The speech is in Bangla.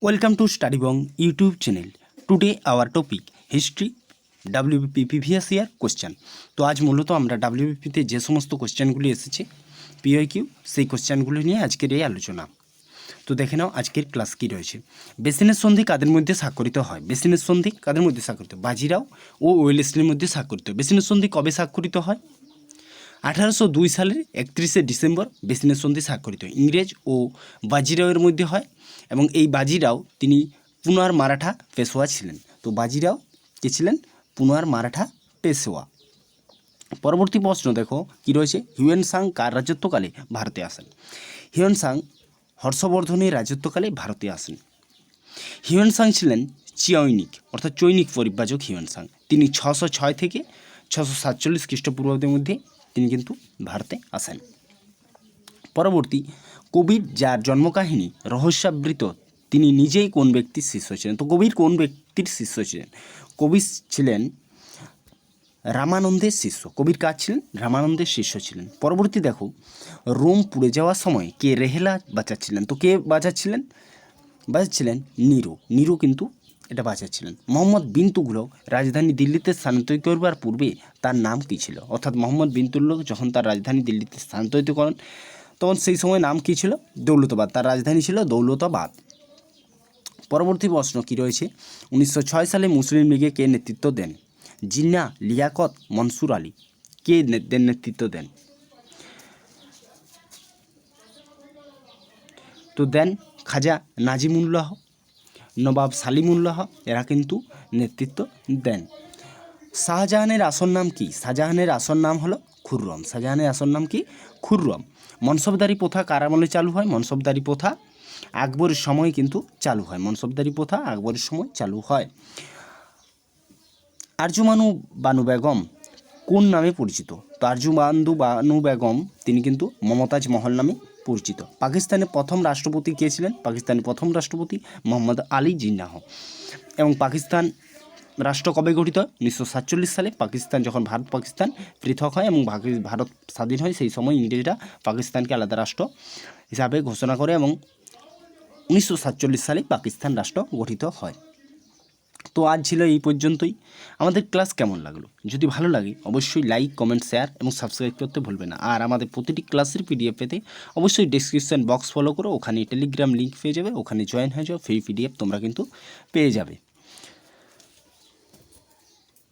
Welcome to StudyBong YouTube channel. Today our topic history WBP previous year question. তো আজ মূলত আমরা ডাব্লিউবিপিতে যে সমস্ত কোশ্চেনগুলি এসেছে পিওয়াইকিউ সেই কোশ্চেনগুলি নিয়ে আজকের এই আলোচনা। তো দেখে নাও আজকের ক্লাস কী রয়েছে। বেসিনের সন্ধি কাদের মধ্যে স্বাক্ষরিত হয়? বেসিনের সন্ধি কাদের মধ্যে স্বাক্ষরিত? বাজিরাও ও ওয়েলেসলির মধ্যে স্বাক্ষরিত। বেসিনের সন্ধি কবে স্বাক্ষরিত হয়? 1802 সালের 31শে ডিসেম্বর বেসিনের সন্ধি স্বাক্ষরিত। ইংরেজ ও বাজিরাওয়ের মধ্যে হয় এবং এই বাজিরাও তিনি পুনর মারাঠা পেশোয়া ছিলেন। তো বাজিরাও কে ছিলেন? পুনর মারাঠা পেশোয়া। পরবর্তী প্রশ্ন দেখো কি রয়েছে। হিউয়েন সাং কার রাজত্বকালে ভারতে আসেন? হিউয়েন সাং হর্ষবর্ধনের রাজত্বকালে ভারতে আসেন। হিউয়েন সাং ছিলেন চিয়নিক অর্থাৎ চৈনিক পরিব্রাজক হিউয়েন সাং। তিনি 606 থেকে 647 খ্রিস্টপূর্বাব্দের মধ্যে তিনি কিন্তু ভারতে আসেন। পরবর্তী কবির যার জন্মকাহিনী রহস্যাবৃত তিনি নিজেই কোন ব্যক্তির শিষ্য ছিলেন? তো কবির কোন ব্যক্তির শিষ্য ছিলেন? কবি ছিলেন রামানন্দের শিষ্য। কবির কাজ ছিলেন রামানন্দের শিষ্য ছিলেন। পরবর্তী দেখো রোম পুড়ে যাওয়ার সময় কে রেহেলা বাঁচাচ্ছিলেন? তো কে বাঁচাচ্ছিলেন? বাঁচাচ্ছিলেন নিরো। নিরো কিন্তু এটা বাঁচাচ্ছিলেন। মোহাম্মদ বিন তুগলক রাজধানী দিল্লিতে স্থানান্তরিত করবার পূর্বে তার নাম কী ছিল? অর্থাৎ মোহাম্মদ বিন তুগলক যখন তার রাজধানী দিল্লিতে স্থানান্তরিত করেন তখন সেই সময় নাম কী ছিল? দৌলতাবাদ। তার রাজধানী ছিল দৌলতাবাদ। পরবর্তী প্রশ্ন কী রয়েছে। 1906 সালে মুসলিম লীগে কে নেতৃত্ব দেন? জিন্না, লিয়াকত, মনসুর আলী কে নেতৃত্ব দেন? তো দেন খাজা নাজিমুল্লাহ, নবাব সালিমুল্লাহ, এরা কিন্তু নেতৃত্ব দেন। শাহজাহানের আসল নাম কি? শাহজাহানের আসল নাম হলো খুররম। শাহজাহানের আসল নাম কি? খুররম। মনসবদারি প্রথা কার আমলে চালু হয়? মনসবদারি প্রথা আকবরের সময় কিন্তু চালু হয়। মনসবদারি প্রথা আকবরের সময় চালু হয়। আরজুমানু বানু বেগম কোন নামে পরিচিত? তো আরজুমানু বানু বেগম তিনি কিন্তু মমতাজ মহল নামে পরিচিত। পাকিস্তানের প্রথম রাষ্ট্রপতি কে ছিলেন? পাকিস্তানের প্রথম রাষ্ট্রপতি মোহাম্মদ আলী জিন্নাহ। এবং পাকিস্তান রাষ্ট্র কবে গঠিত হয়? 1947 সালে। পাকিস্তান যখন ভারত পাকিস্তান পৃথক হয় এবং ভারত স্বাধীন হয় সেই সময় ইংরেজরা পাকিস্তানকে আলাদা রাষ্ট্র হিসাবে ঘোষণা করে এবং 1947 সালে পাকিস্তান রাষ্ট্র গঠিত হয়। তো আজ ছিল এই পর্যন্তই। আমাদের ক্লাস কেমন লাগলো? যদি ভালো লাগে অবশ্যই লাইক, কমেন্ট, শেয়ার এবং সাবস্ক্রাইব করতে ভুলবে না। আর আমাদের প্রতিটি ক্লাসের পিডিএফ পেতে অবশ্যই ডেসক্রিপশন বক্স ফলো করো, ওখানে টেলিগ্রাম লিঙ্ক পেয়ে যাবে, ওখানে জয়েন হয়ে যাও, ফ্রি পিডিএফ তোমরা কিন্তু পেয়ে যাবে।